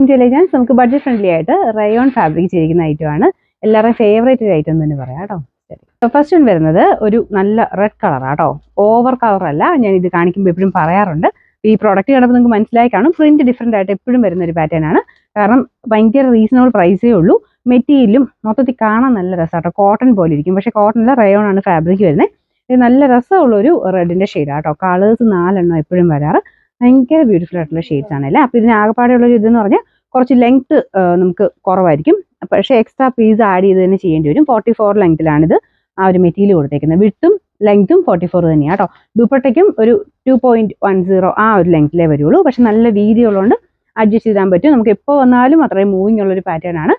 Intelligence നമുക്ക് budget friendly ആയിട്ട് rayon fabric ചെയ്തിരിക്കുന്ന ഐറ്റമാണ്. എല്ലാവരുടെയും ഫേവറേറ്റ് ഒരു ഐറ്റം തന്നെ പറയാം കേട്ടോ. ഫസ്റ്റ് വൺ വരുന്നത് ഒരു നല്ല റെഡ് കളറാണ് കേട്ടോ. ഓവർ കളർ അല്ല, ഞാൻ ഇത് കാണിക്കുമ്പോൾ എപ്പോഴും പറയാറുണ്ട്. ഈ പ്രോഡക്റ്റ് കാണുമ്പോൾ നിങ്ങൾക്ക് മനസ്സിലായി കാണും, പ്രിന്റ് ഡിഫറെന്റ് ആയിട്ട് എപ്പോഴും വരുന്ന ഒരു പാറ്റേൺ ആണ്. കാരണം ഭയങ്കര റീസണബിൾ പ്രൈസേ ഉള്ളൂ. മെറ്റീരിയലും മൊത്തത്തിൽ കാണാൻ നല്ല രസമാട്ടോ. കോട്ടൺ പോലെ ഇരിക്കും, പക്ഷേ കോട്ടണിലെ റയോൺ ആണ് ഫാബ്രിക് വരുന്നത്. ഇത് നല്ല രസമുള്ളൊരു റെഡിന്റെ ഷെയ്ഡാണ് കേട്ടോ. കളേഴ്സ് 4 എപ്പോഴും വരാറ്. ഭയങ്കര ബ്യൂട്ടിഫുൾ ആയിട്ടുള്ള ഷെയ്ഡ്സ് ആണല്ലേ. അപ്പോൾ ഇതിന് ആകെപ്പാടെയുള്ളൊരു ഇതെന്ന് പറഞ്ഞാൽ കുറച്ച് ലെങ്ത് നമുക്ക് കുറവായിരിക്കും, പക്ഷേ എക്സ്ട്രാ പീസ് ആഡ് ചെയ്ത് തന്നെ ചെയ്യേണ്ടി വരും. 44 ലെങ്ത്തിലാണിത് ആ ഒരു മെറ്റീരിയൽ കൊടുത്തേക്കുന്നത്. വിട്ടും ലെങ്ത്തും 44 തന്നെയാണ് കേട്ടോ. ദുപ്പട്ടയ്ക്കും ഒരു 2.10 ആ ഒരു ലെങ്ത്തിലേ വരുള്ളൂ, പക്ഷെ നല്ല വീതി ഉള്ളതുകൊണ്ട് അഡ്ജസ്റ്റ് ചെയ്താൻ പറ്റും. നമുക്ക് എപ്പോൾ വന്നാലും അത്രയും മൂവിങ് ഉള്ളൊരു പാറ്റേൺ ആണ്.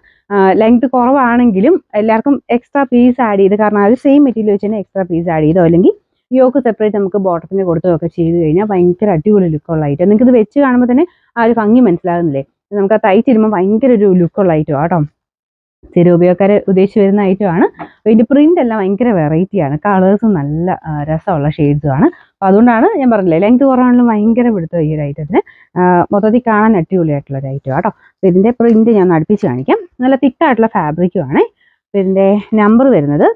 ലെങ്ത് കുറവാണെങ്കിലും എല്ലാവർക്കും എക്സ്ട്രാ പീസ് ആഡ് ചെയ്ത്, കാരണം അത് സെയിം മെറ്റീരിയൽ വെച്ച് തന്നെ എക്സ്ട്രാ പീസ് ആഡ് ചെയ്തോ അല്ലെങ്കിൽ യോക്ക് സെപ്പറേറ്റ് നമുക്ക് ബോട്ടത്തിന് കൊടുത്തതൊക്കെ ചെയ്ത് കഴിഞ്ഞാൽ ഭയങ്കര അടിപൊളി ലുക്കുള്ള ഐറ്റം. നിങ്ങൾക്ക് ഇത് വെച്ച് കാണുമ്പോൾ തന്നെ ആ ഒരു ഭംഗി മനസ്സിലാകുന്നില്ലേ? നമുക്ക് ആ തയ്ച്ചിരുമ്പോൾ ഭയങ്കര ഒരു ലുക്കുള്ള ഐറ്റം കേട്ടോ. സ്ഥിര ഉപയോഗക്കാരെ ഉദ്ദേശിച്ച് വരുന്ന ഐറ്റമാണ്. ഇതിൻ്റെ പ്രിന്റ് എല്ലാം ഭയങ്കര വെറൈറ്റിയാണ്. കളേഴ്സും നല്ല രസമുള്ള ഷെയ്ഡ്സും ആണ്. അപ്പോൾ അതുകൊണ്ടാണ് ഞാൻ പറഞ്ഞില്ലേ, ലെങ്ത് കുറവാണെങ്കിലും ഭയങ്കര പിടുത്തം ഈ ഒരു ഐറ്റത്തിന്. മൊത്തത്തിൽ കാണാൻ അടിപൊളിയായിട്ടുള്ള ഒരു ഐറ്റം കേട്ടോ. അപ്പോൾ ഇതിൻ്റെ പ്രിന്റ് ഞാൻ അടുപ്പിച്ച് കാണിക്കാം. നല്ല തിക്കായിട്ടുള്ള ഫാബ്രിക്കും ആണ്. ഇതിൻ്റെ നമ്പർ വരുന്നത്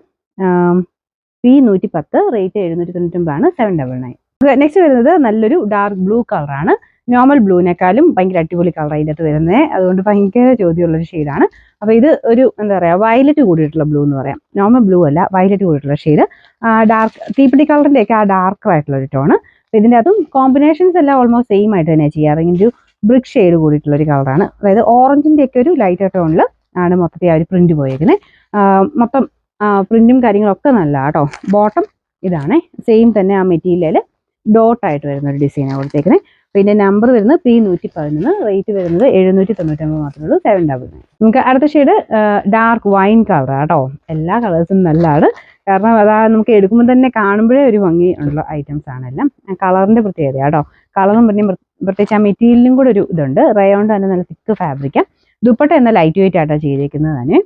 P110, റേറ്റ് 799, 799. നെക്സ്റ്റ് വരുന്നത് നല്ലൊരു ഡാർക്ക് ബ്ലൂ കളറാണ്. നോർമൽ ബ്ലൂവിനേക്കാളും ഭയങ്കര അടിപൊളി കളർ അതിൻ്റെ അകത്ത് വരുന്നത്. അതുകൊണ്ട് ഭയങ്കര ചോദ്യമുള്ളൊരു ഷെയ്ഡാണ്. അപ്പോൾ ഇത് ഒരു എന്താ പറയുക, വയലറ്റ് കൂടിയിട്ടുള്ള ബ്ലൂ എന്ന് പറയാം. നോർമൽ ബ്ലൂ അല്ല, വയലറ്റ് കൂടിയിട്ടുള്ള ഷെയ്ഡ്. ഡാർക്ക് തീപ്പിടി കളറിൻ്റെ ഒക്കെ ആ ഡാർക്കർ ആയിട്ടുള്ള ഒരു ടോണ്. അപ്പോൾ ഇതിൻ്റെ അതും കോമ്പിനേഷൻസ് എല്ലാം ഓൾമോസ്റ്റ് സെയിം ആയിട്ട് തന്നെയാണ് ചെയ്യാറ്. ഒരു ബ്രിക്ക് ഷെയ്ഡ് കൂടിയിട്ടുള്ള ഒരു കളറാണ്. അതായത് ഓറഞ്ചിൻ്റെ ഒക്കെ ഒരു ലൈറ്റർ ടോണിൽ ആണ് മൊത്തത്തിൽ ആ ഒരു പ്രിന്റ് പോയേക്കുന്നത്. മൊത്തം പ്രിന്റും കാര്യങ്ങളൊക്കെ നല്ല കേട്ടോ. ബോട്ടം ഇതാണ് സെയിം തന്നെ ആ മെറ്റീരിയൽ ഡോട്ടായിട്ട് വരുന്ന ഒരു ഡിസൈനാണ് കൊടുത്തേക്കുന്നത്. പിന്നെ നമ്പർ വരുന്നത് P111, റേറ്റ് വരുന്നത് 799 മാത്രമേ ഉള്ളൂ, 799. നമുക്ക് അടുത്ത ഷെയ്ഡ് ഡാർക്ക് വൈൻ കളറാണ് കേട്ടോ. എല്ലാ കളേഴ്സും നല്ലതാണ്, കാരണം അതാ നമുക്ക് എടുക്കുമ്പോൾ തന്നെ കാണുമ്പോഴേ ഒരു ഭംഗി ഉള്ള ഐറ്റംസ് ആണെല്ലാം. കളറിൻ്റെ പ്രത്യേകത കേട്ടോ. കളറും പിന്നെ പ്രത്യേകിച്ച് ആ മെറ്റീരിയലിനും കൂടെ ഒരു ഇതുണ്ട്. റയോണ്ട് തന്നെ നല്ല തിക്ക് ഫാബ്രിക്കാണ്. ദുപ്പട്ട എന്ന ലൈറ്റ് വെയിറ്റ് ആയിട്ടാണ് ചെയ്തേക്കുന്നത് തന്നെ.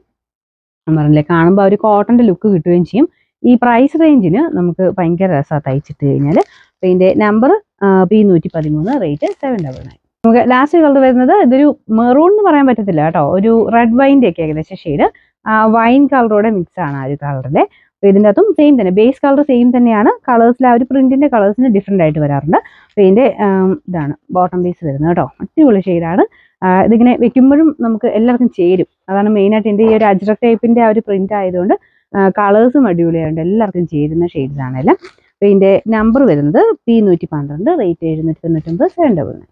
പറഞ്ഞില്ലേ, കാണുമ്പോൾ ഒരു കോട്ടൻ്റെ ലുക്ക് കിട്ടുകയും ചെയ്യും. ഈ പ്രൈസ് റേഞ്ചിന് നമുക്ക് ഭയങ്കര രസമാണ് തയ്ച്ചിട്ട് കഴിഞ്ഞാൽ. അപ്പോൾ ഇതിൻ്റെ നമ്പർ P113, റേറ്റ് 799. നമുക്ക് ലാസ്റ്റ് കളർ വരുന്നത് ഇതൊരു മെറൂൺ എന്ന് പറയാൻ പറ്റത്തില്ല കേട്ടോ. ഒരു റെഡ് വൈൻ്റെ ഒക്കെ ഏകദേശം ഷെയ്ഡ്, വൈൻ കളറോടെ മിക്സ് ആണ് ആ ഒരു കളറിലെ. അപ്പോൾ ഇതിൻ്റെ അകത്തും സെയിം തന്നെ, ബേസ് കളർ സെയിം തന്നെയാണ്. കളേഴ്സിൽ ആ ഒരു പ്രിന്റിൻ്റെ കളേഴ്സിന് ഡിഫറെൻ്റ് ആയിട്ട് വരാറുണ്ട്. അപ്പോൾ ഇതിൻ്റെ ഇതാണ് ബോട്ടം പീസ് വരുന്നത് കേട്ടോ. അടിപൊളി ഷെയ്ഡാണ്. ഇതിങ്ങനെ വെക്കുമ്പോഴും നമുക്ക് എല്ലാവർക്കും ചേരും. അതാണ് മെയിനായിട്ട് എൻ്റെ ഈ ഒരു അജ്രക് ടൈപ്പിൻ്റെ ആ ഒരു പ്രിന്റ് ആയതുകൊണ്ട് കളേഴ്സും അടിപൊളിയായതുകൊണ്ട് എല്ലാവർക്കും ചേരുന്ന ഷെയ്ഡ്സ് ആണെല്ലാം. അപ്പോൾ ഇതിൻ്റെ നമ്പർ വരുന്നത് P112, റേറ്റ് 799, 799.